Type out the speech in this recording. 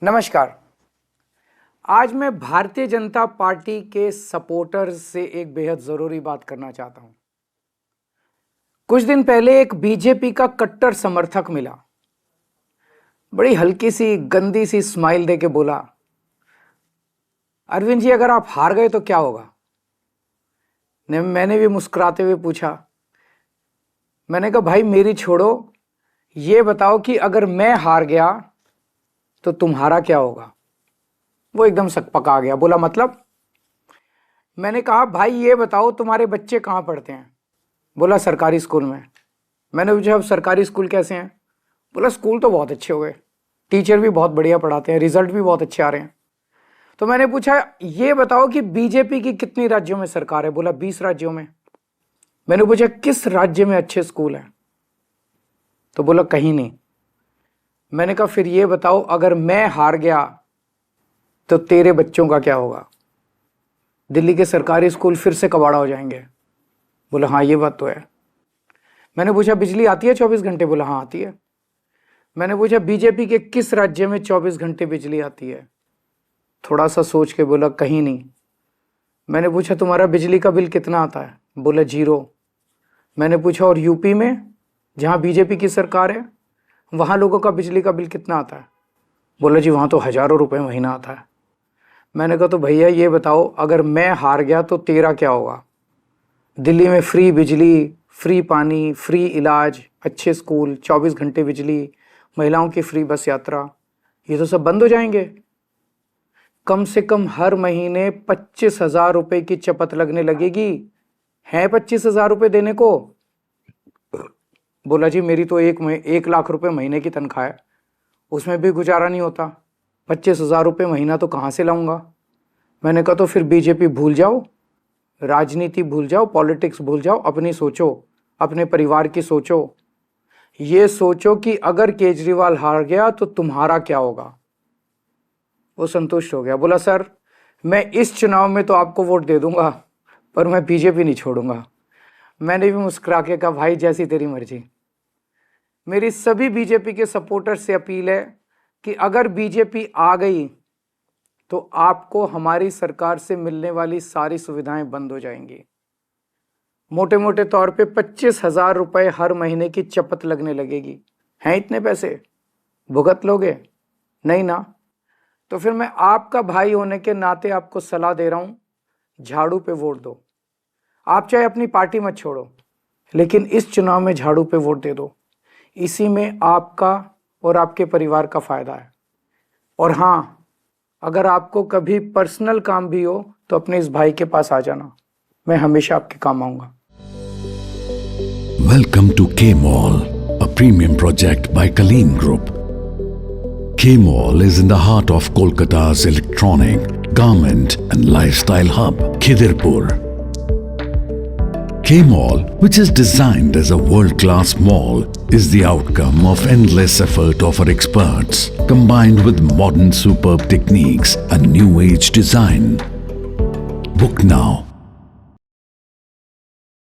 नमस्कार। आज मैं भारतीय जनता पार्टी के सपोर्टर्स से एक बेहद जरूरी बात करना चाहता हूं। कुछ दिन पहले एक बीजेपी का कट्टर समर्थक मिला, बड़ी हल्की सी गंदी सी स्माइल देके बोला, अरविंद जी अगर आप हार गए तो क्या होगा। मैंने भी मुस्कुराते हुए पूछा, मैंने कहा भाई मेरी छोड़ो, ये बताओ कि अगर मैं हार गया तो तुम्हारा क्या होगा। वो एकदम सकपका गया, बोला मतलब। मैंने कहा भाई ये बताओ तुम्हारे बच्चे कहाँ पढ़ते हैं। बोला सरकारी स्कूल में। मैंने पूछा अब सरकारी स्कूल कैसे हैं। बोला स्कूल तो बहुत अच्छे हो गए, टीचर भी बहुत बढ़िया पढ़ाते हैं, रिजल्ट भी बहुत अच्छे आ रहे हैं। तो मैंने पूछा ये बताओ कि बीजेपी की कितनी राज्यों में सरकार है। बोला 20 राज्यों में। मैंने पूछा किस राज्य में अच्छे स्कूल हैं, तो बोला कहीं नहीं। मैंने कहा फिर ये बताओ अगर मैं हार गया तो तेरे बच्चों का क्या होगा। दिल्ली के सरकारी स्कूल फिर से कबाड़ा हो जाएंगे। बोला हाँ ये बात तो है। मैंने पूछा बिजली आती है 24 घंटे। बोला हाँ आती है। मैंने पूछा बीजेपी के किस राज्य में 24 घंटे बिजली आती है। थोड़ा सा सोच के बोला कहीं नहीं। मैंने पूछा तुम्हारा बिजली का बिल कितना आता है। बोला 0। मैंने पूछा और यूपी में जहाँ बीजेपी की सरकार है वहाँ लोगों का बिजली का बिल कितना आता है। बोला जी वहाँ तो हज़ारों रुपए महीना आता है। मैंने कहा तो भैया ये बताओ अगर मैं हार गया तो तेरा क्या होगा। दिल्ली में फ्री बिजली, फ्री पानी, फ्री इलाज, अच्छे स्कूल, 24 घंटे बिजली, महिलाओं की फ्री बस यात्रा, ये तो सब बंद हो जाएंगे। कम से कम हर महीने 25,000 रुपये की चपत लगने लगेगी। है 25,000 रुपये देने को। बोला जी मेरी तो 1 लाख रुपए महीने की तनख्वाह है, उसमें भी गुजारा नहीं होता, 25,000 रुपये महीना तो कहाँ से लाऊंगा। मैंने कहा तो फिर बीजेपी भूल जाओ, राजनीति भूल जाओ, पॉलिटिक्स भूल जाओ, अपनी सोचो, अपने परिवार की सोचो। ये सोचो कि अगर केजरीवाल हार गया तो तुम्हारा क्या होगा। वो संतुष्ट हो गया। बोला सर मैं इस चुनाव में तो आपको वोट दे दूंगा पर मैं बीजेपी नहीं छोड़ूंगा। मैंने भी मुस्कुरा के कहा भाई जैसी तेरी मर्जी। मेरी सभी बीजेपी के सपोर्टर्स से अपील है कि अगर बीजेपी आ गई तो आपको हमारी सरकार से मिलने वाली सारी सुविधाएं बंद हो जाएंगी। मोटे मोटे तौर पे 25,000 रुपये हर महीने की चपत लगने लगेगी। हैं इतने पैसे, भुगत लोगे? नहीं ना। तो फिर मैं आपका भाई होने के नाते आपको सलाह दे रहा हूं, झाड़ू पे वोट दो। आप चाहे अपनी पार्टी मत छोड़ो, लेकिन इस चुनाव में झाड़ू पे वोट दे दो। इसी में आपका और आपके परिवार का फायदा है। और हाँ, अगर आपको कभी पर्सनल काम भी हो तो अपने इस भाई के पास आ जाना, मैं हमेशा आपके काम आऊंगा। Welcome to K-Mall, a premium project by Kaleen Group. K-Mall is in the heart of Kolkata's electronic, garment and lifestyle hub, Khidirpur. K-Mall, which is designed as a world-class mall, is the outcome of endless effort of our experts, combined with modern superb techniques and new age design. Book now